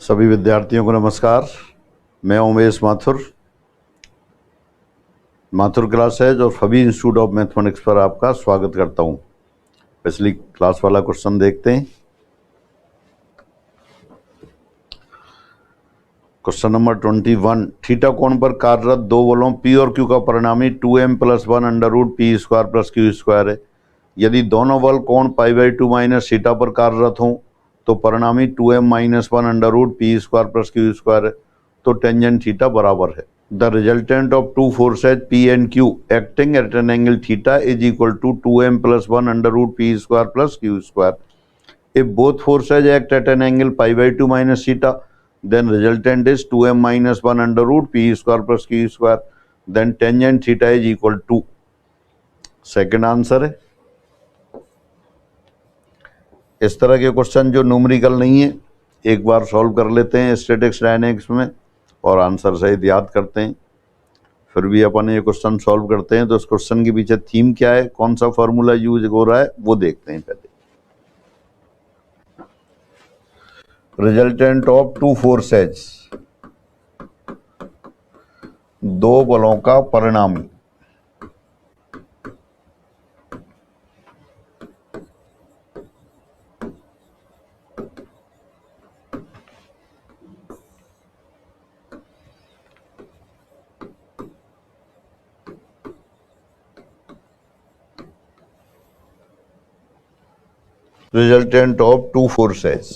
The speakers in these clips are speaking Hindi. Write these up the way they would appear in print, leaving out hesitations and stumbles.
सभी विद्यार्थियों को नमस्कार। मैं उमेश माथुर क्लास है जो फबी इंस्टीट्यूट ऑफ मैथमेटिक्स पर आपका स्वागत करता हूं। पिछली क्लास वाला क्वेश्चन देखते हैं। क्वेश्चन नंबर 21, थीटा कोण पर कार्यरत दो बलों P और Q का परिणामी 2m + 1 √ P² + Q² है। यदि दोनों बल कोण π/2 माइनस थीटा पर कार्यरत हों तो परिणामी 2m - 1 √ P² + Q² है। तो टेंजेंट थीटा बराबर है। The resultant of two forces P and Q acting at an angle theta is equal to 2m + 1 √ P² + Q²। If both forces act at an angle π/2 minus theta, then resultant is 2m - 1 √ P² + Q²। Then tangent theta is equal to, second answer है। इस तरह के क्वेश्चन जो न्यूमेरिकल नहीं है एक बार सॉल्व कर लेते हैं स्टैटिक्स डायनेमिक्स में और आंसर सहित याद करते हैं। फिर भी अपन ये क्वेश्चन सॉल्व करते हैं तो इस क्वेश्चन के पीछे थीम क्या है, कौन सा फॉर्मूला यूज हो रहा है वो देखते हैं। पहले रिजल्टेंट ऑफ टू फोर्सेज, दो बलों का परिणामी। रिजल्टेंट ऑफ टू फोर्सेज,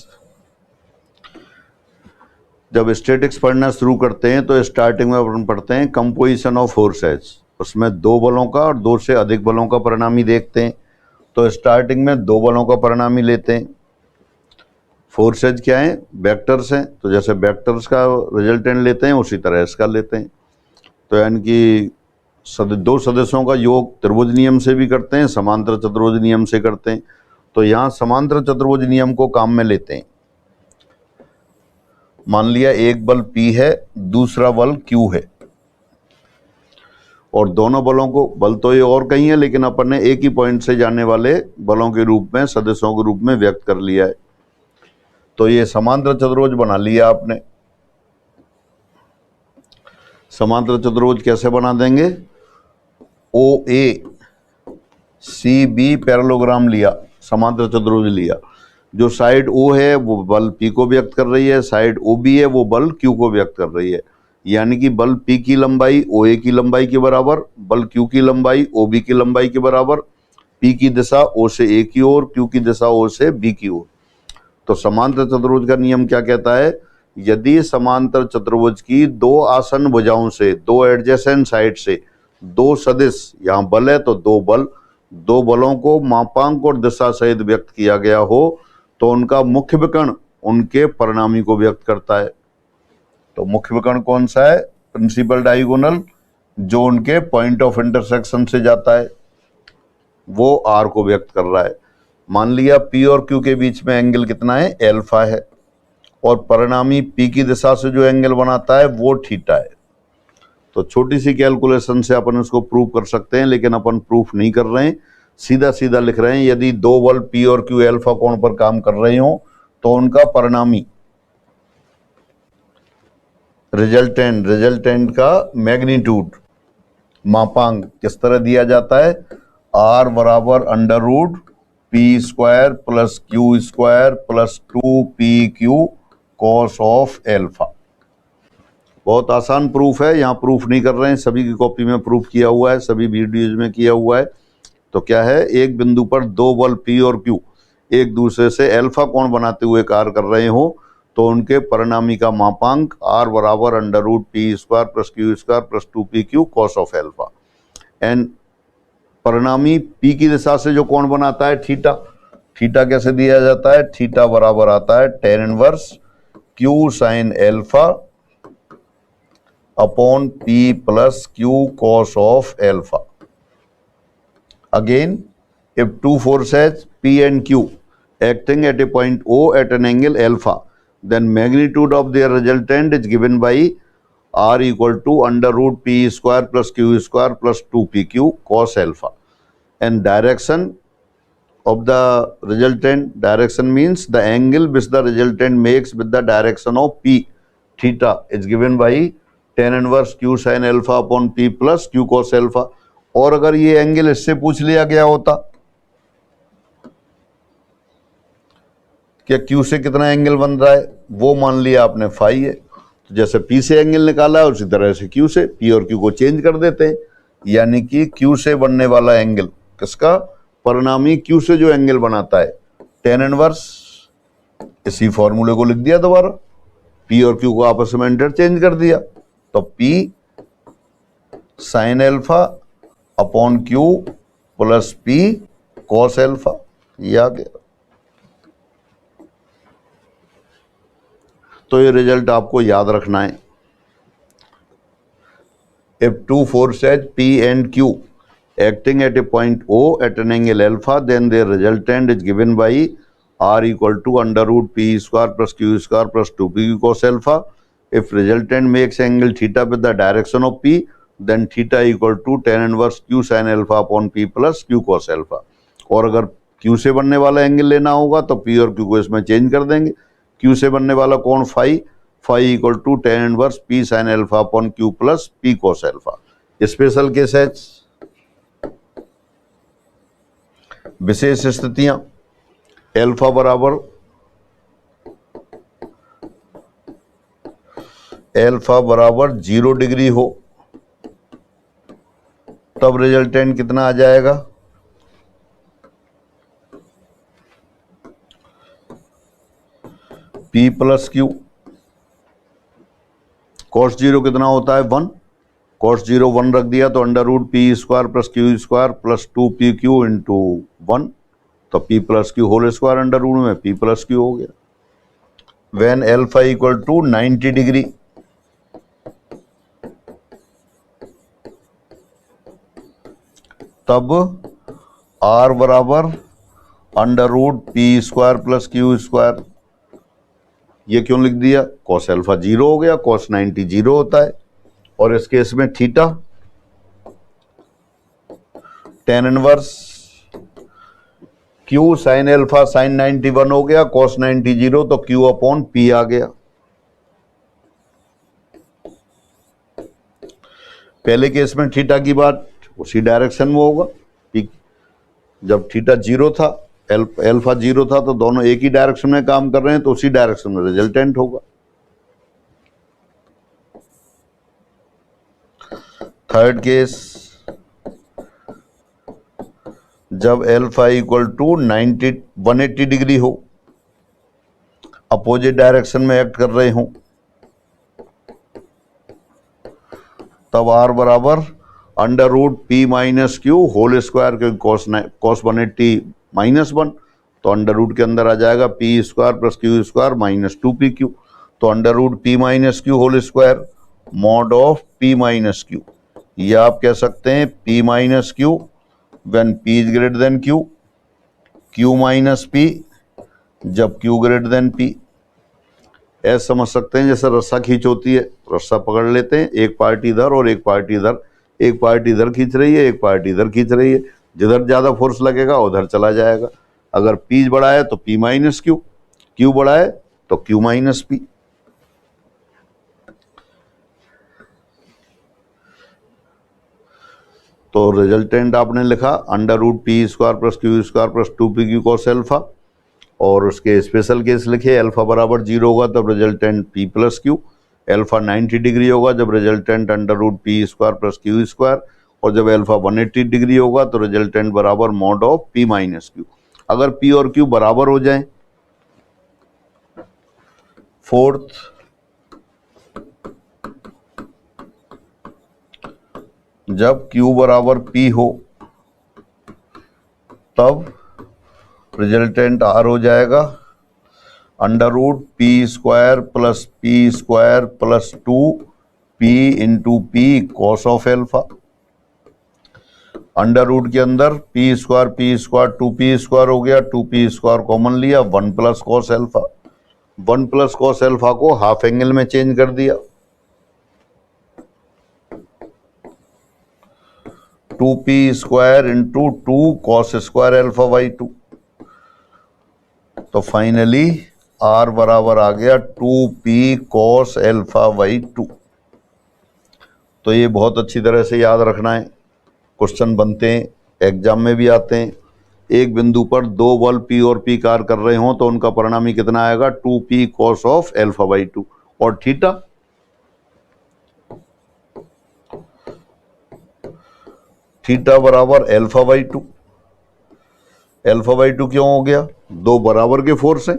जब स्टैटिक्स पढ़ना शुरू करते हैं तो स्टार्टिंग में अपन पढ़ते हैं कंपोजिशन ऑफ फोर्सेज। उसमें दो बलों का और दो से अधिक बलों का परिणामी देखते हैं। तो स्टार्टिंग में दो बलों का परिणामी लेते हैं। फोर्सेज क्या है, वेक्टर्स हैं, तो जैसे वेक्टर्स का रिजल्टेंट लेते हैं उसी तरह इसका लेते हैं। तो यानी कि दो सदस्यों का योग त्रिभुज नियम से भी करते हैं, समांतर चतुर्भुज नियम से करते हैं। तो यहाँ समांतर चतुर्भुज नियम को काम में लेते हैं। मान लिया एक बल P है, दूसरा बल Q है और दोनों बलों को, बल तो ये और कहीं है लेकिन अपन ने एक ही पॉइंट से जाने वाले बलों के रूप में, सदस्यों के रूप में व्यक्त कर लिया है। तो ये समांतर चतुर्भुज बना लिया आपने। समांतर चतुर्भुज कैसे बना देंगे, OA CB पैरेललोग्राम लिया, समांतर चतुर्भुज लिया। जो साइड O है वो बल P को व्यक्त कर रही है, साइड OB है वो बल Q को व्यक्त कर रही है। यानी कि बल P की लंबाई OA की लंबाई के बराबर, बल Q की लंबाई OB की लंबाई के बराबर, P की दिशा O से A की ओर, Q की दिशा O से B की ओर। तो समांतर चतुर्भुज का नियम क्या कहता है, यदि समांतर चतुर्भुज की दो आसन्न भुजाओं से, दो एडजेसेंट साइड से दो सदिश, यहाँ बल है तो दो बल, दो बलों को मापांक और दिशा सहित व्यक्त किया गया हो तो उनका मुख्य विकर्ण उनके परिणामी को व्यक्त करता है। तो मुख्य विकर्ण कौन सा है, प्रिंसिपल डायगोनल, जो उनके पॉइंट ऑफ इंटरसेक्शन से जाता है वो R को व्यक्त कर रहा है। मान लिया P और Q के बीच में एंगल कितना है, अल्फा है, और परिणामी P की दिशा से जो एंगल बनाता है वो थीटा है। तो छोटी सी कैलकुलेशन से अपन इसको प्रूव कर सकते हैं, लेकिन अपन प्रूफ नहीं कर रहे हैं, सीधा सीधा लिख रहे हैं। यदि दो बल P और Q अल्फा कोण पर काम कर रहे हो तो उनका परिणामी रिजल्टेंट का मैग्नीट्यूड, मापांक किस तरह दिया जाता है, R बराबर √ P² + Q² + 2PQ cos of alpha. बहुत आसान प्रूफ है, यहाँ प्रूफ नहीं कर रहे हैं, सभी की कॉपी में प्रूफ किया हुआ है, सभी वीडियोज में किया हुआ है। तो क्या है, एक बिंदु पर दो बल P और Q एक दूसरे से अल्फा कोण बनाते हुए कार्य कर रहे हो तो उनके परिणामी का मापांक R बराबर √ P² + Q² + 2PQ cos of alpha. And परिणामी P की दिशा से जो कोण बनाता है थीटा, थीटा कैसे दिया जाता है, थीटा बराबर आता है tan inverse Q sin alpha upon P + Q cos of alpha. Again, if two forces P and Q acting at a point O at an angle alpha, then magnitude of their resultant is given by R equal to √ P² + Q² + 2PQ cos alpha, and direction of the resultant direction means the angle which the resultant makes with the direction of P theta is given by tan inverse Q sin alpha upon P plus Q cos alpha। और अगर ये एंगल इससे पूछ लिया गया होता कि Q से कितना एंगल बन रहा है, वो मान लिया आपने फाई है, तो जैसे P से एंगल निकाला है उसी तरह से Q से, P और Q को चेंज कर देते हैं, यानी कि Q से बनने वाला एंगल किसका, परिणामी Q से जो एंगल बनाता है tan इनवर्स, इसी फॉर्मूले को लिख दिया दोबारा, P और Q को आपस में इंटरचेंज कर दिया, तो P sine alpha upon Q plus P cos alpha, ये आ गया। तो ये रिजल्ट आपको याद रखना है। If two forces P and Q acting at a point O at an angle alpha, then their resultant is given by R equal to under root P square plus Q square plus 2P cos alpha. If resultant makes angle theta with the direction of P, then theta equal to tan inverse Q sin alpha upon P plus Q cos alpha। और अगर Q से बनने वाला एंगल लेना होगा तो P और Q को इसमें चेंज कर देंगे। Q से बनने वाला कौन, phi, phi equal to tan inverse P sine alpha upon Q plus P cos alpha. Special case है, विशेष स्थितियां, एल्फा बराबर 0 डिग्री हो तब रिजल्टेंट कितना आ जाएगा, P प्लस Q। cos 0 कितना होता है, 1, cos 0 1 रख दिया तो under root P square plus Q square plus 2PQ into 1, तो P plus Q whole square under root में P प्लस Q हो गया। When alpha equal to 90 degree, तब R बराबर under root P square plus Q square, ये क्यों लिख दिया, cos अल्फा 0 हो गया, cos 90 0 होता है, और इस केस में theta tan inverse Q sine alpha sign 91 हो गया, cos 90 0, तो Q अपॉन P आ गया। पहले केस में थीटा की बात उसी डायरेक्शन में होगा, जब थीटा 0 था, अल्फा 0 था, तो दोनों एक ही डायरेक्शन में काम कर रहे हैं, तो उसी डायरेक्शन में रिजल्टेंट होगा। थर्ड केस, जब अल्फा इक्वल टू 180 डिग्री हो, अपोजिट डायरेक्शन में एक्ट कर रहे हो, तब R बराबर under root P minus Q whole square, क्योंकि cos 180 माइनस 1, तो अंडर रूट के अंदर आ जाएगा P square plus Q square minus 2PQ, तो under root P minus Q whole square mod of P minus Q, या आप कह सकते हैं P minus Q when P is greater than Q, Q minus P जब Q ग्रेटर देन P। ऐसा समझ सकते हैं जैसे रस्सा खींच होती है, रस्सा पकड़ लेते हैं, एक पार्टी इधर और एक पार्टी इधर, एक पार्टी इधर खींच रही है, एक पार्टी इधर खींच रही है, जिधर ज्यादा फोर्स लगेगा उधर चला जाएगा। अगर P बड़ा है तो P माइनस Q, Q बड़ा है तो Q माइनस P। तो रिजल्टेंट आपने लिखा under root P square plus Q square plus 2PQ cos alpha, और उसके स्पेशल केस लिखे, अल्फा बराबर 0 होगा तब resultant P plus Q, alpha 90 degree होगा जब resultant under root P square plus Q square, और जब अल्फा 180 डिग्री होगा तो रिजल्टेंट बराबर mod of P minus Q। अगर P और Q बराबर हो जाए, फोर्थ, जब Q बराबर P हो तब रिजल्टेंट R हो जाएगा under root P square plus P square plus 2P into P cos of alpha. Under root के अंदर P स्क्वायर 2P स्क्वायर हो गया, 2P स्क्वायर कॉमन लिया, 1 plus cos alpha, 1 plus cos alpha को हाफ एंगल में चेंज कर दिया, 2P square into 2 cos square alpha by 2, तो फाइनली R बराबर आ गया 2p cos अल्फा बाई 2। तो ये बहुत अच्छी तरह से याद रखना है, क्वेश्चन बनते हैं, एग्जाम में भी आते हैं। एक बिंदु पर दो बल P और P कार्य कर रहे हों तो उनका परिणामी कितना आएगा, 2p cos of alpha by 2। और थीटा बराबर अल्फा बाई 2। अल्फा बाई 2 क्यों हो गया, दो बराबर के फोर्स हैं,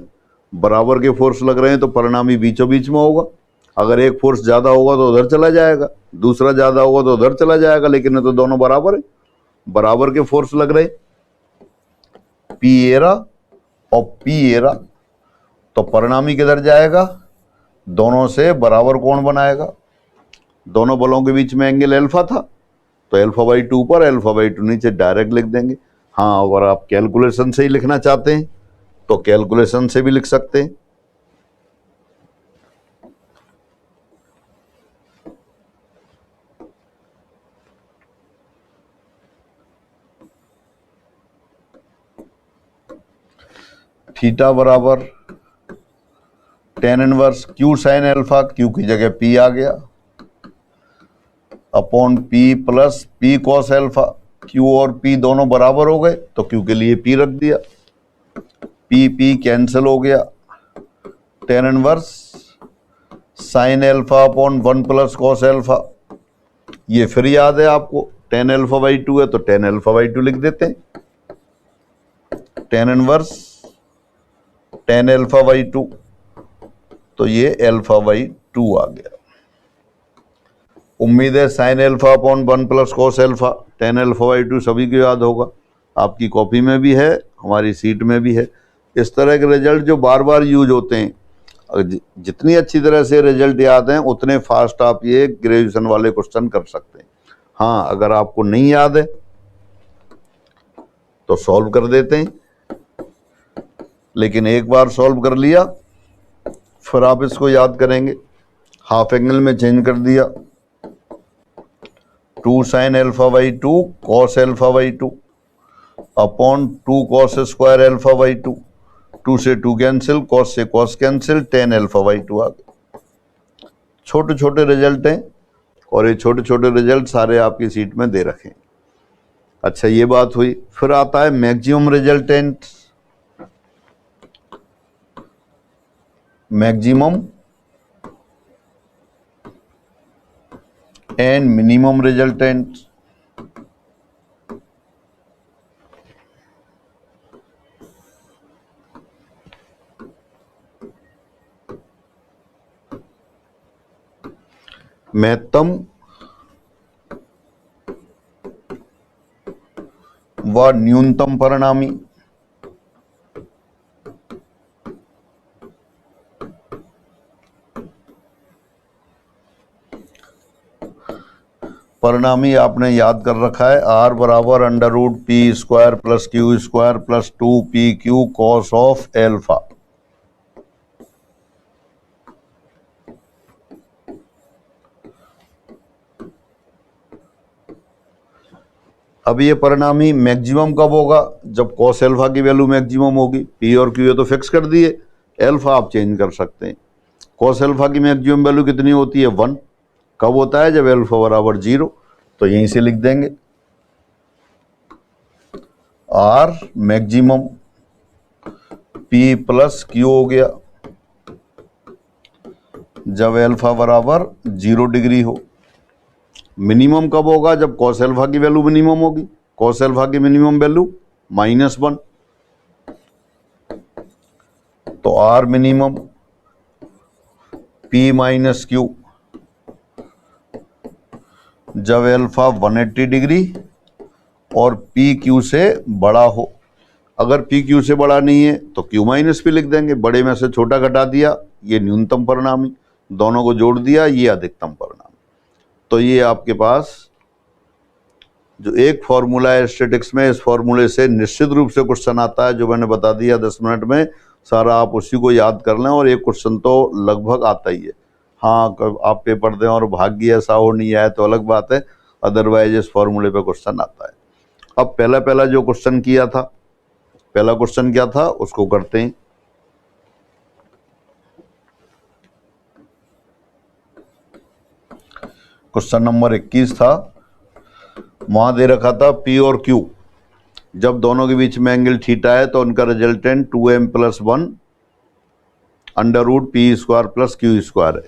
बराबर के फोर्स लग रहे हैं तो परिणामी बीचों बीच में होगा। अगर एक फोर्स ज्यादा होगा तो उधर चला जाएगा, दूसरा ज्यादा होगा तो उधर चला जाएगा, लेकिन ये तो दोनों बराबर है, बराबर के फोर्स लग रहे, पी एरा और पी एरा, तो परिणामी किधर जाएगा, दोनों से बराबर कोण बनाएगा। दोनों बलों के बीच में एंगल अल्फा था, तो अल्फा बाई 2 पर अल्फा बाई 2 नीचे डायरेक्ट लिख देंगे। हाँ, अगर आप कैलकुलेशन से ही लिखना चाहते हैं तो कैलकुलेशन से भी लिख सकते हैं। थीटा बराबर tan inverse Q sine alpha, Q की जगह P आ गया, upon P plus P cos alpha. Q और P दोनों बराबर हो गए तो Q के लिए P रख दिया, P कैंसिल हो गया, tan inverse sine alpha upon 1 plus cos alpha. ये फिर याद है आपको, tan अल्फा बाई 2 है तो tan अल्फा बाई 2 लिख देते हैं, tan inverse tan alpha by 2, तो ये अल्फा बाई 2 आ गया। उम्मीद है sine alpha upon 1 plus cos alpha tan alpha by 2 सभी को याद होगा, आपकी कॉपी में भी है, हमारी सीट में भी है। इस तरह के रिजल्ट जो बार बार यूज होते हैं, जितनी अच्छी तरह से रिजल्ट याद हैं उतने फास्ट आप ये ग्रेजुएशन वाले क्वेश्चन कर सकते हैं। हाँ, अगर आपको नहीं याद है तो सॉल्व कर देते हैं, लेकिन एक बार सॉल्व कर लिया फिर आप इसको याद करेंगे। हाफ एंगल में चेंज कर दिया, 2 sine alpha by 2 cos alpha by 2 upon 2 cos square alpha by 2, 2 से 2 कैंसिल, cos से cos cancel, tan alpha by 2 आ गया। छोटे छोटे रिजल्ट हैं और ये छोटे छोटे रिजल्ट सारे आपकी सीट में दे रखे हैं। अच्छा, ये बात हुई, फिर आता है maximum resultant, maximum and minimum resultant. महत्तम व न्यूनतम परिणामी। परिणामी आपने याद कर रखा है, R बराबर under root P square plus Q square plus 2pq cos of alpha. अब ये परिणामी मैक्सिमम कब होगा, जब cos एल्फा की वैल्यू मैक्सिमम होगी। P और Q तो फिक्स कर दिए, एल्फा आप चेंज कर सकते हैं। cos एल्फा की मैक्सिमम वैल्यू कितनी होती है, 1। कब होता है, जब एल्फा बराबर 0। तो यहीं से लिख देंगे R maximum P plus Q हो गया जब एल्फा बराबर 0 डिग्री हो। मिनिमम कब होगा, जब cos एल्फा की वैल्यू मिनिमम होगी। cos एल्फा की मिनिमम वैल्यू -1, तो R minimum P minus Q जब एल्फा 180 डिग्री और पी क्यू से बड़ा हो। अगर पी क्यू से बड़ा नहीं है तो क्यू माइनस पी लिख देंगे, बड़े में से छोटा घटा दिया, ये न्यूनतम परिणामी, दोनों को जोड़ दिया, ये अधिकतम परिणामी। तो ये आपके पास जो एक फॉर्मूला है स्टैटिक्स में, इस फॉर्मूले से निश्चित रूप से क्वेश्चन आता है, जो मैंने बता दिया 10 मिनट में, सारा आप उसी को याद कर लें और एक क्वेश्चन तो लगभग आता ही है। हाँ, आप पेपर दें और भाग्य ऐसा हो नहीं आए तो अलग बात है, अदरवाइज इस फॉर्मूले पे क्वेश्चन आता है। अब पहला जो क्वेश्चन किया था, पहला क्वेश्चन क्या था उसको करते हैं। क्वेश्चन नंबर 21 था, वहां दे रखा था P और Q, जब दोनों के बीच में एंगल थीटा है तो उनका रिजल्टेंट 2m + 1 √p² + q² है।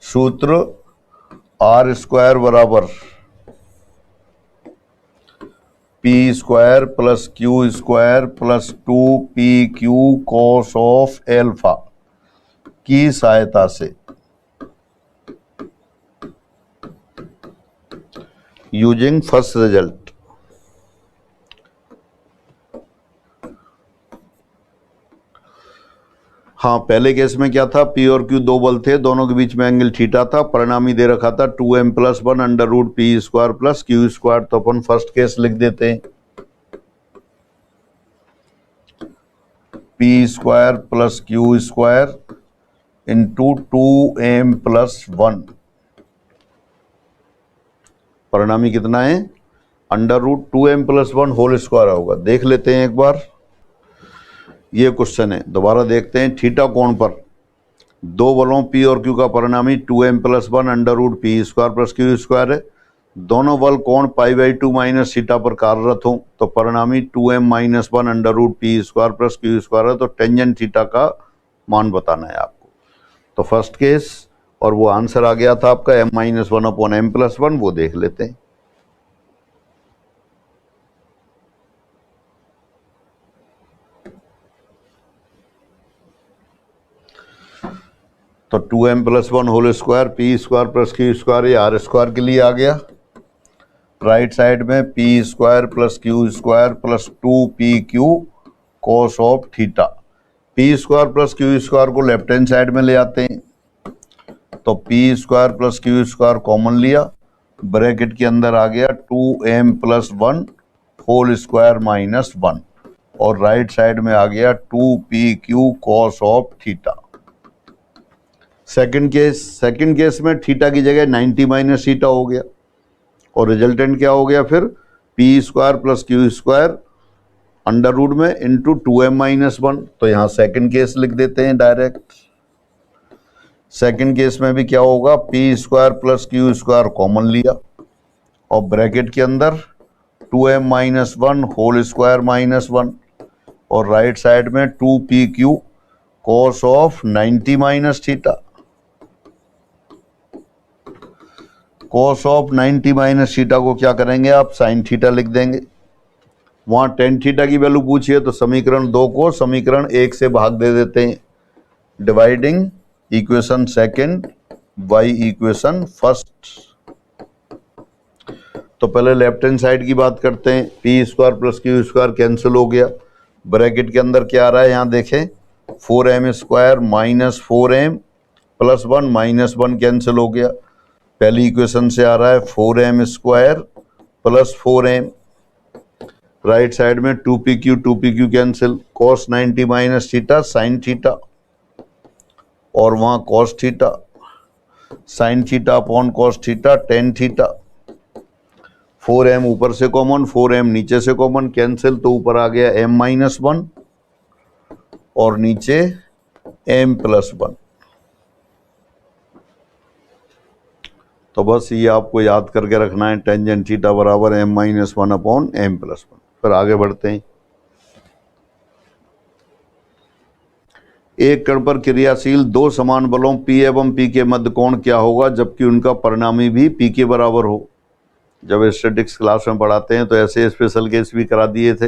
सूत्र r² बराबर p² + q² + 2pq cos of alpha की सहायता से यूजिंग फर्स्ट रिजल्ट। हाँ, पहले केस में क्या था, P और Q दो बल थे, दोनों के बीच में एंगल थीटा था, परिणामी दे रखा था 2m + 1 √p² + q²। तो अपन फर्स्ट केस लिख देते हैं, p² + q² इंटू 2m + 1, परिणामी कितना है, √2m + 1 होल स्क्वायर होगा। देख लेते हैं एक बार, ये क्वेश्चन है, दोबारा देखते हैं। थीटा कोण पर दो बलों P और Q का परिणामी 2m + 1 √p² + q² है। दोनों बल कोण π/2 - थीटा पर कार्यरत हों तो परिणामी 2m - 1 √p² + q² है। तो टेंजेंट थीटा का मान बताना है आपको। तो फर्स्ट केस, और वो आंसर आ गया था आपका m - 1/m + 1, वो देख लेते हैं। तो 2m + 1 whole square p² + q², ये r² के लिए आ गया। राइट साइड में p² + q² + 2pq cos of theta. p² + q² को लेफ्ट हैंड साइड में ले आते हैं, तो p² + q² कॉमन लिया, ब्रैकेट के अंदर आ गया 2m + 1 होल स्क्वायर - 1, और राइट साइड में आ गया 2pq cos of theta. Second case में थीटा की जगह 90 - थीटा हो गया, और रिजल्टेंट क्या हो गया फिर, p² + q² अंडर रूट में इंटू 2m - 1। तो यहाँ सेकंड केस लिख देते हैं डायरेक्ट। सेकंड केस में भी क्या होगा, p² + q² कॉमन लिया, और ब्रैकेट के अंदर 2m - 1 होल स्क्वायर - 1, और राइट साइड में 2pq cos of 90 - theta. cos of 90 - theta को क्या करेंगे आप, साइन थीटा लिख देंगे। वहां टेन थीटा की वैल्यू पूछी है तो समीकरण 2 को समीकरण 1 से भाग दे देते हैं, dividing equation second by equation first. तो पहले लेफ्ट हैंड साइड की बात करते हैं, p² + q² कैंसिल हो गया, ब्रैकेट के अंदर क्या आ रहा है यहाँ देखें, 4m² - 4m + 1 - 1 कैंसिल हो गया। पहली इक्वेशन से आ रहा है 4m² + 4m, राइट साइड में 2pq cancel, cos 90 - theta sine theta, और वहां cos theta, sine theta upon cos theta tan theta. 4m ऊपर से कॉमन, 4m नीचे से कॉमन, कैंसिल, तो ऊपर आ गया m - 1 और नीचे m + 1। तो बस ये आपको याद करके रखना है, टेंजेंट थीटा बराबर m - 1/m + 1। फिर आगे बढ़ते हैं। एक कण पर क्रियाशील दो समान बलों P एवं P के मध्य कोण क्या होगा जबकि उनका परिणामी भी P के बराबर हो। जब स्टैटिक्स क्लास में पढ़ाते हैं तो ऐसे स्पेशल केस भी करा दिए थे,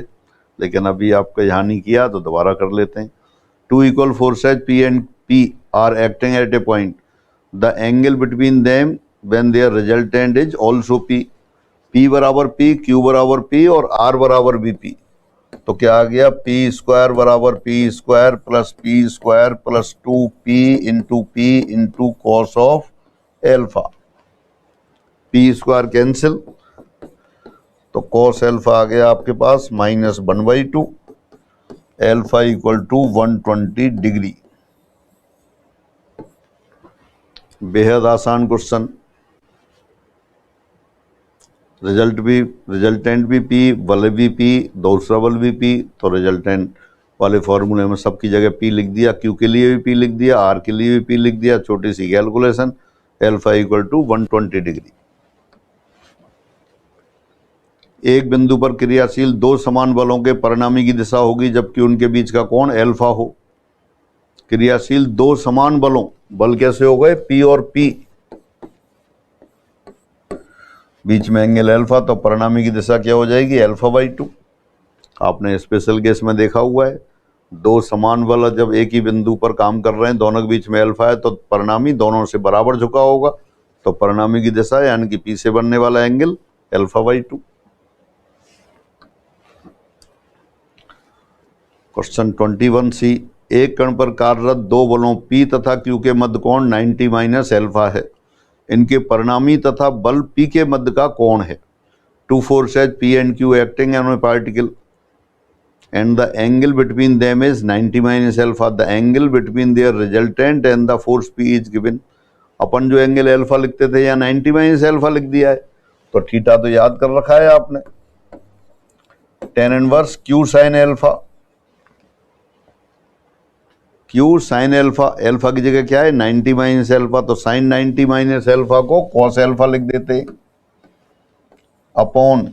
लेकिन अभी आपका यहाँ नहीं किया तो दोबारा कर लेते हैं। Two equal forces P and P are acting at a point. The angle between them when their resultant is also P. P बराबर P, Q बराबर P और R बराबर भी P। तो क्या आ गया, p² बराबर p² + p² + 2p into p into cos of alpha. p² cancel, तो cos एल्फा आ गया आपके पास -1/2, एल्फा = 120 डिग्री। बेहद आसान क्वेश्चन, रिजल्टेंट भी P, बल भी P, दूसरा बल भी P, तो रिजल्टेंट वाले फॉर्मूले में सबकी जगह P लिख दिया, Q के लिए भी P लिख दिया, R के लिए भी P लिख दिया, छोटी सी calculation, alpha equal to 120 degree. एक बिंदु पर क्रियाशील दो समान बलों के परिणामी की दिशा होगी जबकि उनके बीच का कोण अल्फा हो। क्रियाशील दो समान बलों, बल कैसे हो गए? P और P, बीच में एंगल अल्फा, तो परिणामी की दिशा क्या हो जाएगी? अल्फा/2। आपने स्पेशल केस में देखा हुआ है, दो समान बल जब एक ही बिंदु पर काम कर रहे हैं, दोनों के बीच में अल्फा है, तो परिणामी दोनों से बराबर झुका होगा, तो परिणामी की दिशा यानी कि P से बनने वाला एंगल अल्फा/2। क्वेश्चन 21C, एक कण पर कार्यरत दो बलों P तथा Q के मध्य कोण 90 माइनस अल्फा है। इनके परिणामी तथा बल P के मध्य का कोण है। Two forces P and Q acting on a particle and the angle between them is 90 minus alpha. The angle between their resultant and the force P is given. अपन जो एंगल अल्फा लिखते थे या 90 माइनस अल्फा लिख दिया है, तो थीटा तो याद कर रखा है आपने, tan inverse Q sin alpha, Q sin alpha, alpha की जगह क्या है? 90 माइनस अल्फा, तो sin 90 माइनस अल्फा को cos अल्फा लिख देते हैं upon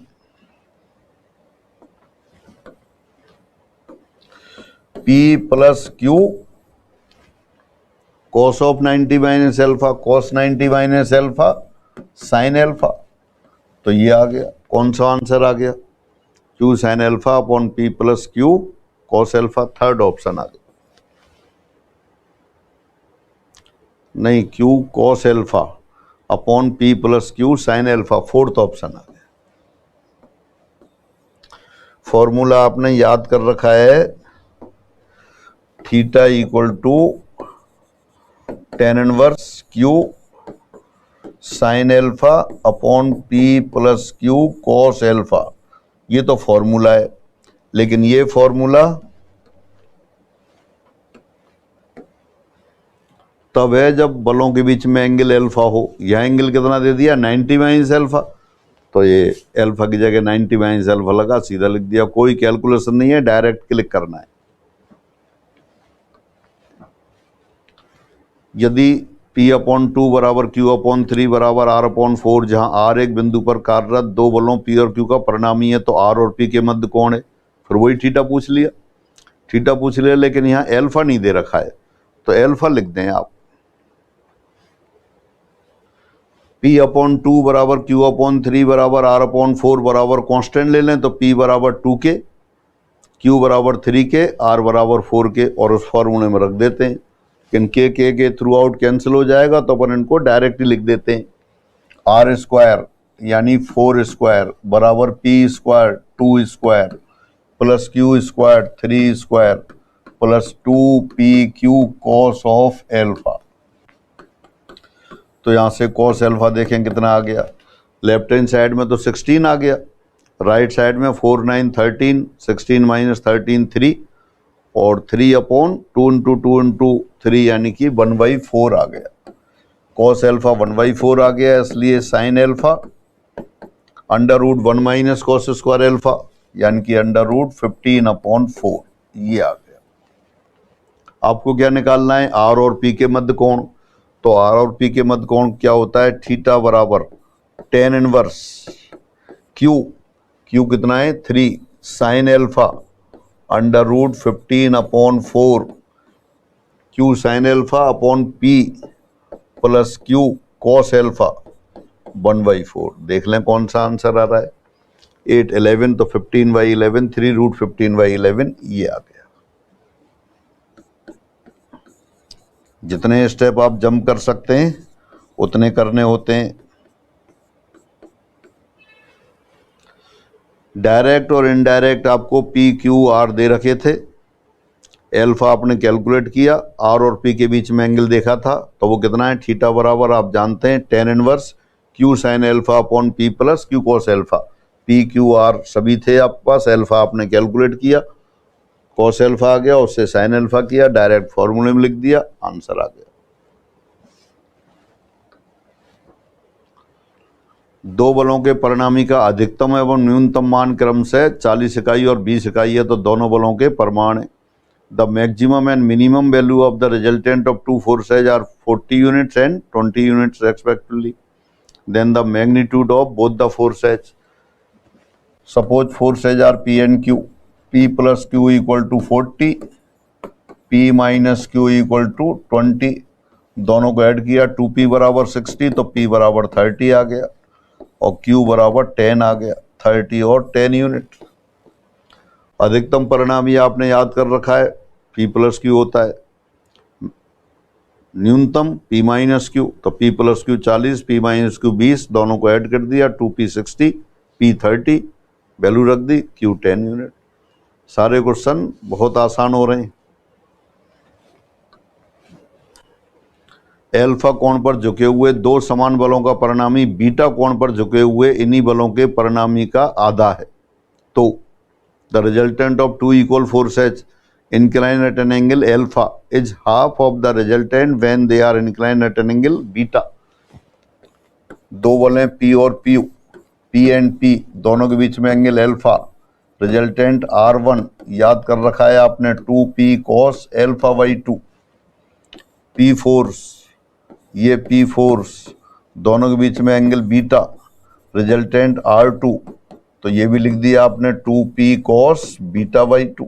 P plus Q cos of 90 minus alpha, cos 90 minus alpha sin alpha. तो ये आ गया, कौन सा आंसर आ गया? Q sin alpha upon P plus Q cos alpha, third option आ गया। नहीं, Q cos alpha upon P plus Q sin alpha, fourth option आ गया। फॉर्मूला आपने याद कर रखा है, theta equal to tan inverse Q sin alpha upon P plus Q cos alpha, ये तो फॉर्मूला है। लेकिन ये फॉर्मूला तब है जब बलों के बीच में एंगल अल्फा हो। यह एंगल कितना दे दिया? 90 माइनस अल्फा, तो ये अल्फा की जगह 90 माइनस अल्फा लगा, सीधा लिख दिया, कोई कैलकुलेशन नहीं है, डायरेक्ट क्लिक करना है। यदि P/2 बराबर Q/3 बराबर R/4, जहां R एक बिंदु पर कार्यरत दो बलों P और Q का परिणामी है, तो R और P के मध्य कोण है। फिर वही थीटा पूछ लिया, थीटा पूछ लिया, लेकिन यहाँ अल्फा नहीं दे रखा है, तो अल्फा लिख दें आप। P/2 बराबर Q/3 बराबर R/4 बराबर कांस्टेंट ले लें, तो P बराबर 2 के, Q बराबर 3 के, R बराबर 4 के, और उस फॉर्मूले में रख देते हैं। इन के थ्रू आउट कैंसिल हो जाएगा, तो अपन इनको डायरेक्ट ही लिख देते हैं। R स्क्वायर यानी 4 स्क्वायर बराबर P square 2 square plus Q square 3 square plus 2PQ cos of alpha. तो यहां से cos एल्फा देखें कितना आ गया, लेफ्ट हैंड साइड में तो 16 आ गया, राइट साइड में 4 9 13, 16 माइनस 13 3, और 3/2 इंटू 2 इंटू 3 यानी कि 1/4 आ गया। cos एल्फा 1/4 आ गया, इसलिए sin alpha √1 minus cos square alpha यानी कि √15/4, ये आ गया। आपको क्या निकालना है? R और P के मध्य कोण। तो R और P के मध्य कोण क्या होता है? थीटा बराबर tan इनवर्स Q कितना है? 3 sin alpha √15/4 Q sin alpha upon P plus Q cos alpha 1/4। देख लें कौन सा आंसर आ रहा है। 8 11, तो 15/11, 3√15/11, ये आ गया। जितने स्टेप आप जंप कर सकते हैं उतने करने होते हैं। डायरेक्ट और इनडायरेक्ट आपको PQR दे रखे थे, एल्फा आपने कैलकुलेट किया, R और P के बीच में एंगल देखा था, तो वो कितना है? थीटा बराबर आप जानते हैं tan inverse Q sin alpha upon P plus Q cos alpha. PQR सभी थे आपके पास, एल्फा आपने कैलकुलेट किया, cos अल्फा आ गया, उससे sin अल्फा किया, डायरेक्ट फॉर्मूले में लिख दिया, आंसर आ गया। दो बलों के परिणामी का अधिकतम एवं न्यूनतम मान क्रमशः 40 इकाई और 20 इकाई है, तो दोनों बलों के परिमाण The maximum and minimum value of the resultant of two forces are 40 units and 20 units respectively. Then the magnitude of both the forces. Suppose forces are P and Q. P plus Q equal to 40, P minus Q equal to 20. दोनों को ऐड किया, 2P बराबर 60 तो P बराबर 30 आ गया और Q बराबर 10 आ गया, 30 और 10 यूनिट। अधिकतम परिणाम ये आपने याद कर रखा है, P प्लस Q होता है। न्यूनतम P माइनस Q, तो P plus Q 40, P minus Q 20, दोनों को ऐड कर दिया, 2P 60, P 30, वैल्यू रख दी, Q 10 यूनिट। सारे क्वेश्चन बहुत आसान हो रहे हैं। एल्फा कोण पर झुके हुए दो समान बलों का परिणामी बीटा कोण पर झुके हुए इन्हीं बलों के परिणामी का आधा है। तो the resultant of two equal forces inclined at an angle alpha is half of the resultant when they are inclined at an angle beta। दो बल हैं P और P, P एंड P दोनों के बीच में एंगल अल्फा, रिजल्टेंट R1 याद कर रखा है आपने, 2P cos alpha by 2। P force, ये P फोर्स दोनों के बीच में एंगल बीटा, रिजल्टेंट R2, तो ये भी लिख दिया आपने 2P cos beta by 2।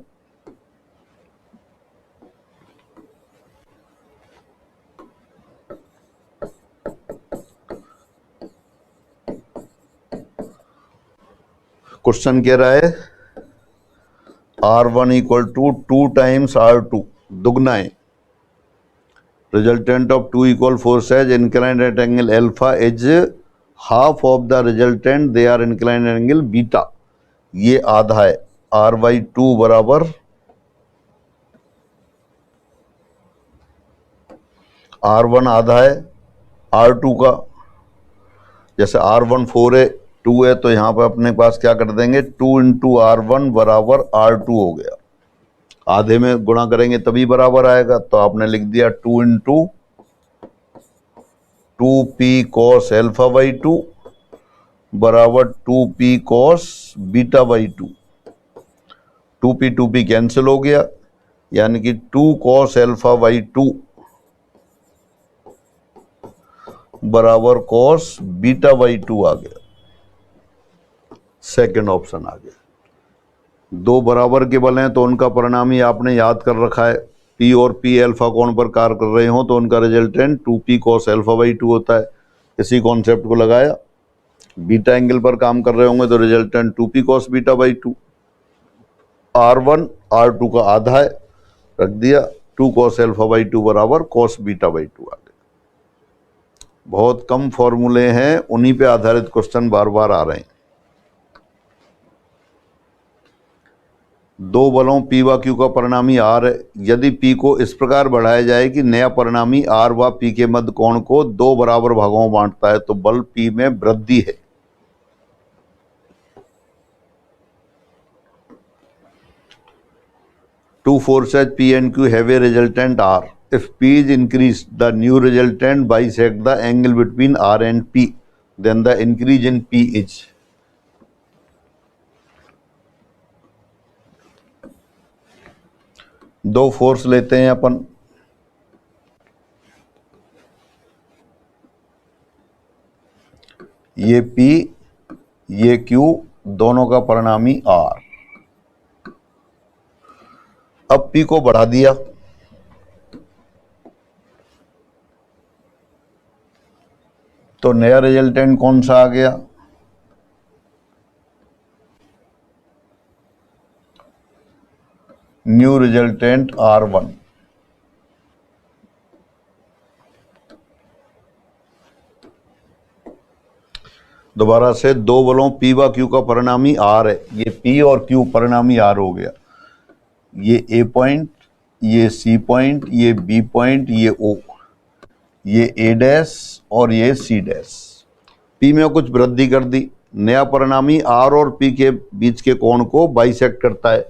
Question कह रहा है R1 equal to 2 times R2, दुगना है। Resultant of two equal forces inclined at angle alpha is half of the resultant they are inclined at angle beta, ये आधा है। R/2 बराबर R1 आधा है R2 का। जैसे R1 4 है, 2 है, तो यहाँ पर अपने पास क्या कर देंगे, 2 इंटू R1 बराबर R2 हो गया। आधे में गुणा करेंगे तभी बराबर आएगा, तो आपने लिख दिया 2 into 2P cos alpha by 2 बराबर 2P cos beta by 2। 2P cancel हो गया, यानी कि 2 cos अल्फा बाई 2 बराबर cos बीटा बाई 2 आ गया। सेकंड ऑप्शन आ गया। दो बराबर के बल हैं तो उनका परिणामी आपने याद कर रखा है। P और P अल्फा कोण पर कार्य कर रहे हो तो उनका resultant 2P cos alpha by 2 होता है। इसी कॉन्सेप्ट को लगाया, बीटा एंगल पर काम कर रहे होंगे तो resultant 2P cos beta by 2। R1 R2 का आधा है, रख दिया, 2 cos अल्फा बाई 2 बराबर cos बीटा बाई 2 आ गया। बहुत कम फॉर्मूले हैं, उन्हीं पे आधारित क्वेश्चन बार बार आ रहे हैं। दो बलों P व Q का परिणामी R है। यदि P को इस प्रकार बढ़ाया जाए कि नया परिणामी R व P के मध्य कोण को दो बराबर भागों में बांटता है तो बल P में वृद्धि है। Two forces P and Q have a resultant R. If P is increased, the new resultant bisect the angle between R and P. Then the increase in P is। दो फोर्स लेते हैं अपन, ये P ये Q, दोनों का परिणामी R। अब P को बढ़ा दिया तो नया रिजल्टेंट कौन सा आ गया, न्यू रिजल्टेंट R1। दोबारा से, दो बलों P व Q का परिणामी R है। ये P और Q परिणामी R हो गया। ये A पॉइंट, ये C पॉइंट, ये B पॉइंट, ये O, ये A डैश और ये C डैश। P में कुछ वृद्धि कर दी, नया परिणामी R और P के बीच के कोण को बाइसेक्ट करता है,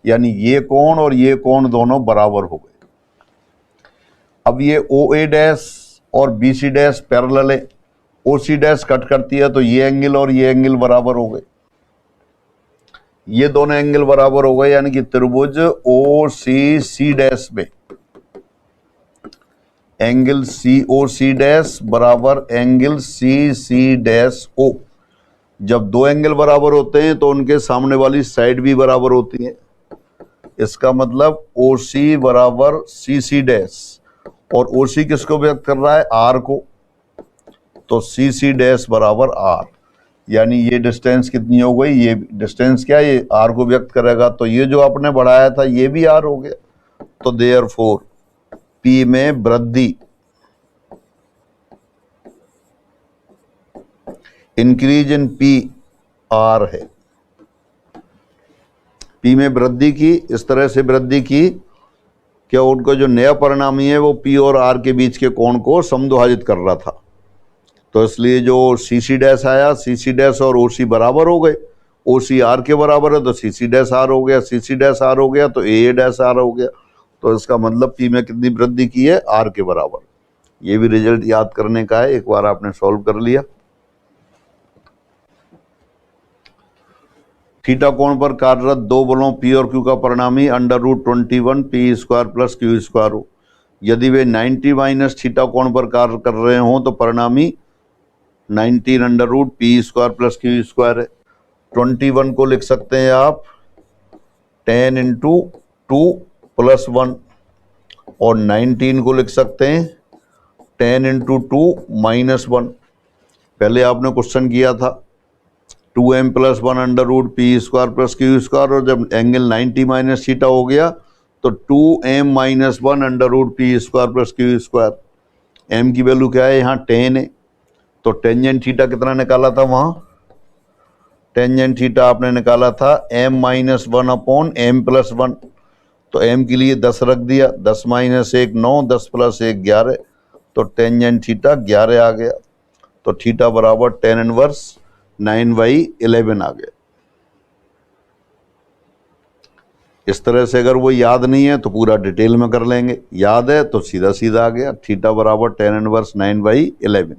यानी ये कोण और ये कोण दोनों बराबर हो गए। अब ये OA डैश और BC डैश पैरेलल है, OC डैश कट करती है तो ये एंगल और ये एंगल बराबर हो गए। ये दोनों एंगल बराबर हो गए, यानी कि त्रिभुज ओ सी सी डैश में angle C O C dash बराबर angle C C dash O. जब दो एंगल बराबर होते हैं तो उनके सामने वाली साइड भी बराबर होती है। इसका मतलब ओ सी बराबर सी सी डैश, और ओ सी किसको व्यक्त कर रहा है? आर को, तो सी सी डैश बराबर आर। यानी ये डिस्टेंस कितनी हो गई? ये डिस्टेंस क्या है? ये आर को व्यक्त करेगा, तो ये जो आपने बढ़ाया था ये भी आर हो गया। तो देयरफॉर पी में वृद्धि, इंक्रीज इन पी आर है। पी में वृद्धि की, इस तरह से वृद्धि की क्या उनका जो नया परिणामी है वो पी और आर के बीच के कोण को समद्विभाजित कर रहा था। तो इसलिए जो सी सी डैश आया, सी सी डैश और ओ सी बराबर हो गए। ओ सी आर के बराबर है तो सी सी डैश आर हो गया, सी सी डैश आर हो गया तो ए डैश आर हो गया। तो इसका मतलब पी में कितनी वृद्धि की है? आर के बराबर। ये भी रिजल्ट याद करने का है, एक बार आपने सॉल्व कर लिया। थीटा कोण पर कार्यरत दो बलों पी और क्यू का परिणामी √21 P square plus Q square हो। यदि वे 90 माइनस थीटा कोण पर कार्य कर रहे हों तो परिणामी 19 √ P square plus Q square है। 21 को लिख सकते हैं आप 10 × 2 + 1, और 19 को लिख सकते हैं 10 × 2 - 1। पहले आपने क्वेश्चन किया था 2m + 1 √ P square plus Q square, और जब एंगल 90 माइनस थीटा हो गया तो 2m - 1 √ P square plus Q square. m की वैल्यू क्या है? यहाँ 10 है, तो टेंजेंट थीटा कितना निकाला था वहाँ? टेंजेंट थीटा आपने निकाला था m - 1/m + 1। तो m के लिए 10 रख दिया, 10 - 1 9, 10 + 1 11, तो टेंजेंट थीटा 11 आ गया। तो थीटा बराबर tan 1 9/11 आ गया। इस तरह से अगर वो याद नहीं है तो पूरा डिटेल में कर लेंगे, याद है तो सीधा सीधा आ गया। थीटा बराबर tan 1 9/11।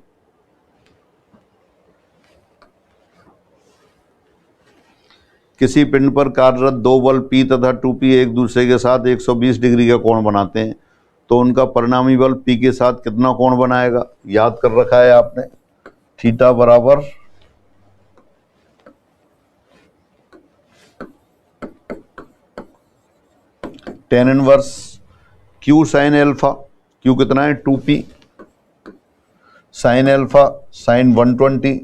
किसी पिंड पर कार्यरत दो बल P तथा 2P एक दूसरे के साथ 120 डिग्री का कोण बनाते हैं, तो उनका परिणामी बल P के साथ कितना कोण बनाएगा? याद कर रखा है आपने। थीटा बराबर tan 1 Q sin alpha, Q कितना है? 2P, sin alpha sin 120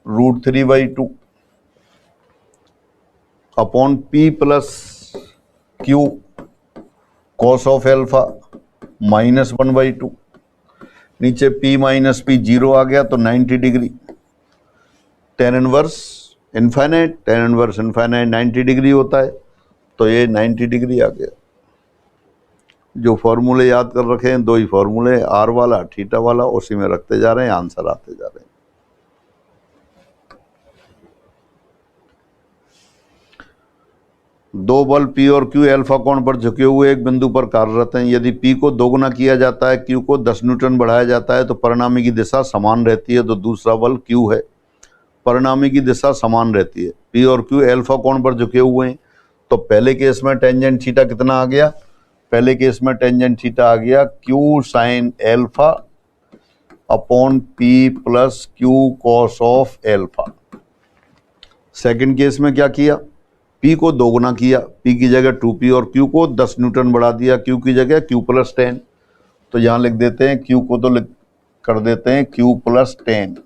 √3/2 upon P + Q cos of alpha -1/2। नीचे P - P 0 आ गया तो 90 degree. tan 1 infinite, tan 1 infinite 90 degree होता है, तो ये 90 डिग्री आ गया। जो फॉर्मूले याद कर रखे हैं, दो ही फॉर्मूले, आर वाला थीटा वाला, उसी में रखते जा रहे हैं, आंसर आते जा रहे हैं। दो बल P और Q अल्फा कोण पर झुके हुए एक बिंदु पर कार्यरत हैं। यदि P को दोगुना किया जाता है, Q को 10 न्यूटन बढ़ाया जाता है तो परिणामी की दिशा समान रहती है। तो दूसरा बल Q है, परिणामी की दिशा समान रहती है। P और Q अल्फा कोण पर झुके हुए हैं, तो पहले केस में टेंजेंट थीटा कितना आ गया? पहले केस में टेंजेंट थीटा आ गया Q sin alpha upon P + Q cos of alpha. Second case में क्या किया? P को दोगुना किया, P की जगह 2P, और Q को 10 न्यूटन बढ़ा दिया, Q की जगह Q + 10। तो यहां लिख देते हैं Q को, तो लिख कर देते हैं Q + 10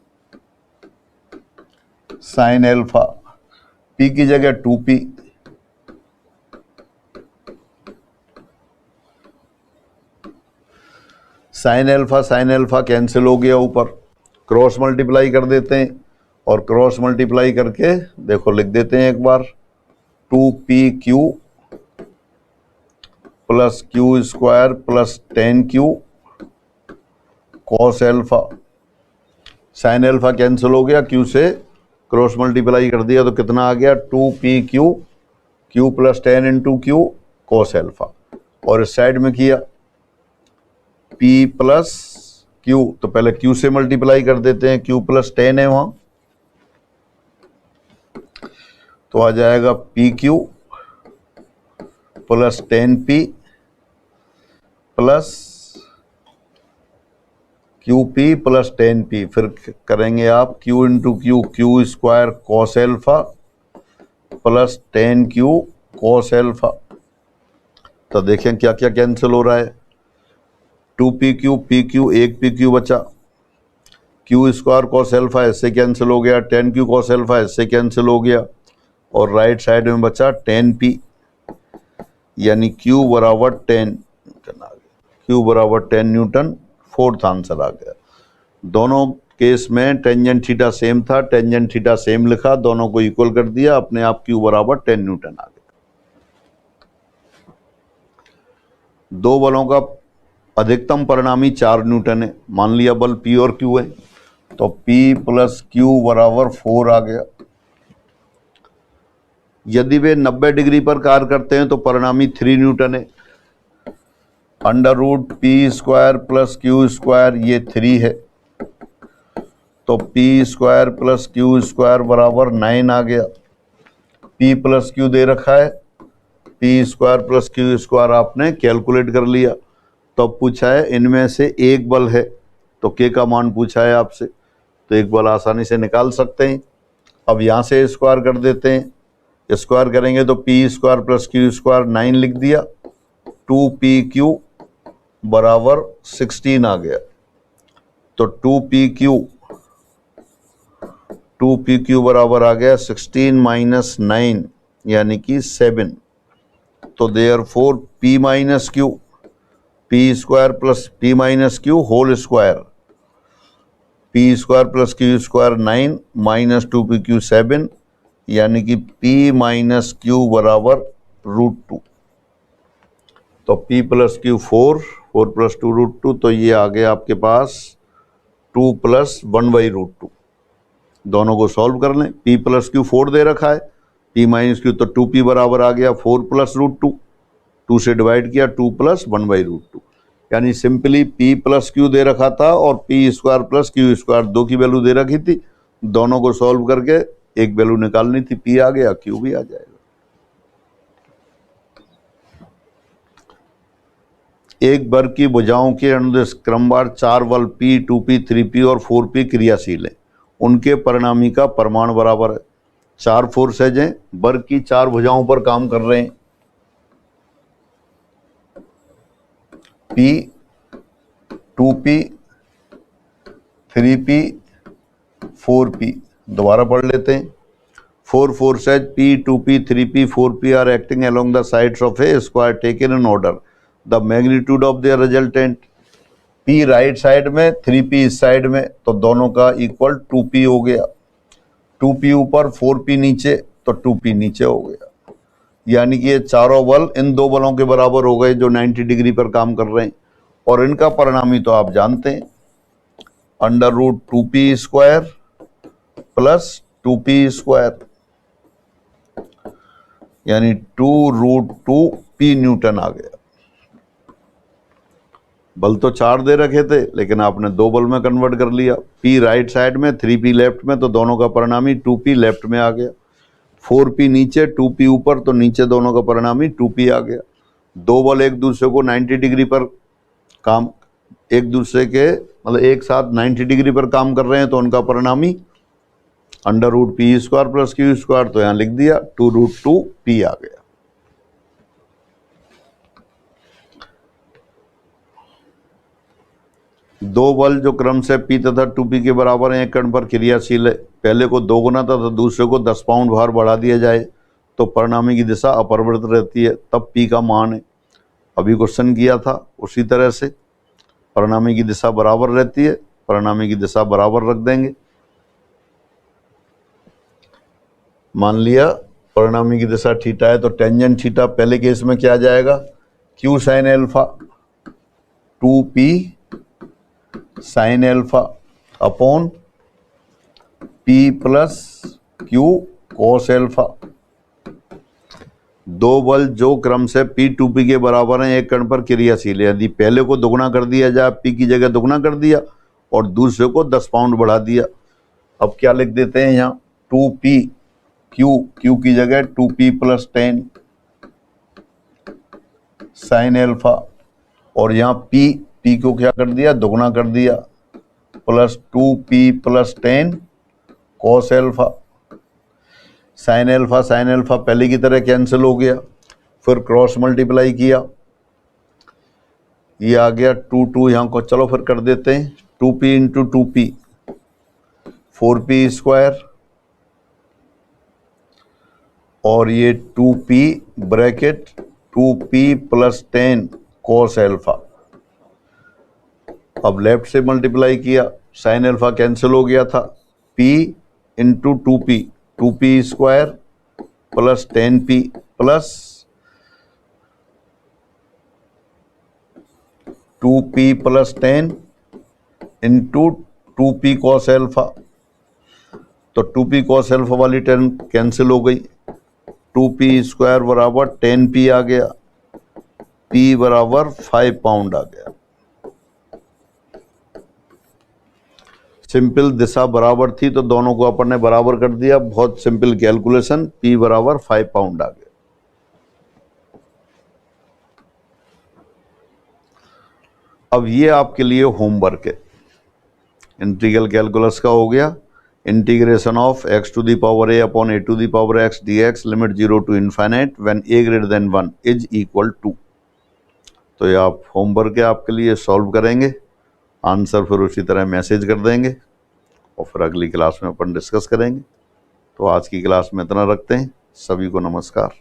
sin अल्फा, P की जगह 2P, sin अल्फा कैंसिल हो गया, ऊपर क्रॉस मल्टीप्लाई कर देते हैं, और क्रॉस मल्टीप्लाई करके देखो लिख देते हैं एक बार 2PQ + Q square + 10Q cos alpha. sin alpha cancel हो गया, Q से क्रॉस मल्टीप्लाई कर दिया तो कितना आ गया? 2PQ Q + 10 × Q cos alpha. और इस साइड में किया P + Q, तो पहले Q से मल्टीप्लाई कर देते हैं, Q + 10 है वहां, तो आ जाएगा P Q plus 10p plus Q P plus 10p, फिर करेंगे आप Q into Q, Q square cos alpha plus 10q cos alpha. तो देखें क्या क्या कैंसिल हो रहा है, 2pq pq, एक pq बचा, क्यू स्क्वायर कॉस एल्फा इससे कैंसिल हो गया, 10q कॉस एल्फा इससे कैंसिल हो गया, और राइट साइड में बचा 10p, यानी q बराबर 10 न्यूटन आ गया। q बराबर 10 न्यूटन फोर्थ आंसर आ गया। दोनों केस में टेंजेंट थीटा सेम था, टेंजेंट थीटा सेम लिखा, दोनों को इक्वल कर दिया, अपने आप q बराबर 10 न्यूटन आ गया। दो बलों का अधिकतम परिणामी 4 न्यूटन है। मान लिया बल P और Q है, तो P प्लस Q बराबर 4 आ गया। यदि वे 90 डिग्री पर कार्य करते हैं तो परिणामी 3 न्यूटन है। Under root P square plus Q square, ये 3 है, तो P square plus Q square बराबर 9 आ गया। पी प्लस क्यू दे रखा है, P square plus Q square आपने कैलकुलेट कर लिया। तो अब पूछा है इनमें से एक बल है, तो के का मान पूछा है आपसे, तो एक बल आसानी से निकाल सकते हैं। अब यहाँ से स्क्वायर कर देते हैं, स्क्वायर करेंगे तो P square plus Q square 9 लिख दिया, 2pq बराबर 16 आ गया। तो 2pq बराबर आ गया 16 माइनस 9 यानी कि 7। तो therefore p minus Q, P square plus P minus Q whole square, P square plus Q square 9 minus 2pq 7, यानी कि p माइनस क्यू बराबर √2। तो p प्लस क्यू 4 प्लस 2 √2, तो ये आ गया आपके पास 2 प्लस 1/√2। दोनों को सॉल्व कर लें। p प्लस क्यू 4 दे रखा है, p माइनस क्यू, तो 2p बराबर आ गया 4 प्लस √2, 2 से डिवाइड किया 2 प्लस 1/√2, यानी सिंपली p प्लस क्यू दे रखा था और p square plus Q square दो की वैल्यू दे रखी थी, दोनों को सॉल्व करके एक वैल्यू निकालनी थी, p आ गया, q भी आ जाएगा। एक वर्ग की भुजाओं के अनुदिश क्रमवार 4 बल P, 2P, 3P और 4P क्रियाशील हैं, उनके परिणामी का परिमाण बराबर है। 4 फोर्सेज हैं, वर्ग की 4 भुजाओं पर काम कर रहे हैं, P, 2P, 3P, 4P। दोबारा पढ़ लेते हैं। 4 forces P, 2P, 3P, 4P are acting along the sides of a square taken in order. The magnitude of their resultant, P right side में, 3P इस साइड में, तो दोनों का इक्वल 2P हो गया। 2P ऊपर, 4P नीचे, तो 2P नीचे हो गया। यानी कि ये चारों बल इन दो बलों के बराबर हो गए जो 90 डिग्री पर काम कर रहे हैं, और इनका परिणामी तो आप जानते हैं, under root 2P square plus 2P square, यानी 2√2p न्यूटन आ गया। बल तो 4 दे रखे थे, लेकिन आपने 2 बल में कन्वर्ट कर लिया। P राइट साइड में, 3P लेफ्ट में, तो दोनों का परिणामी 2P लेफ्ट में आ गया। 4P नीचे, 2P ऊपर, तो नीचे दोनों का परिणामी 2P आ गया। दो बल एक दूसरे को 90 डिग्री पर काम, एक दूसरे के मतलब एक साथ 90 डिग्री पर काम कर रहे हैं, तो उनका परिणामी under root P square plus Q square, तो यहाँ लिख दिया 2√2p आ गया। दो बल जो क्रम से P तथा 2P के बराबर हैं, एक कण पर क्रियाशील है, पहले को 2 गुना था तो दूसरे को 10 पाउंड भार बढ़ा दिया जाए तो परिणामी की दिशा अपरिवर्तित रहती है, तब P का मान है। अभी क्वेश्चन किया था उसी तरह से, परिणामी की दिशा बराबर रहती है, परिणामी की दिशा बराबर रख देंगे। मान लिया परिणामी की दिशा थीटा है, तो टेंजेंट थीटा पहले केस में क्या आ जाएगा, Q sine alpha 2P sign alpha upon P plus Q cos alpha. दो बल जो क्रम से P 2P के बराबर हैं, एक कण पर क्रियाशील है, यदि पहले को दोगुना कर दिया जाए, P की जगह दोगुना कर दिया और दूसरे को 10 पाउंड बढ़ा दिया। अब क्या लिख देते हैं यहाँ, 2P क्यू की जगह 2p प्लस 10 साइन एल्फा, और यहाँ पी को क्या कर दिया, दुगना कर दिया, plus 2p plus 10 cos alpha. Sine alpha पहले की तरह कैंसिल हो गया, फिर क्रॉस मल्टीप्लाई किया, ये आ गया 2 यहाँ को चलो फिर कर देते हैं, 2p into 2p 4p square, और ये 2p bracket 2p plus 10 cos alpha. अब लेफ्ट से मल्टीप्लाई किया, साइन एल्फा कैंसिल हो गया था, p into 2p square plus 10p plus 2p plus 10 into 2p cos alpha. तो 2p कॉस एल्फा वाली टर्म कैंसिल हो गई, 2p स्क्वायर बराबर 10p आ गया, p बराबर 5 पाउंड आ गया। सिंपल दिशा बराबर थी तो दोनों को अपन ने बराबर कर दिया, बहुत सिंपल कैलकुलेशन, p बराबर 5 पाउंड आ गया। अब ये आपके लिए होमवर्क है, इंटीग्रल कैलकुलस का हो गया, integration of x to the power a upon a to the power x dx limit 0 to infinite when a greater than 1 is equal to. तो ये आप होमवर्क है आपके लिए, सॉल्व करेंगे, आंसर फिर उसी तरह मैसेज कर देंगे और फिर अगली क्लास में अपन डिस्कस करेंगे। तो आज की क्लास में इतना रखते हैं, सभी को नमस्कार।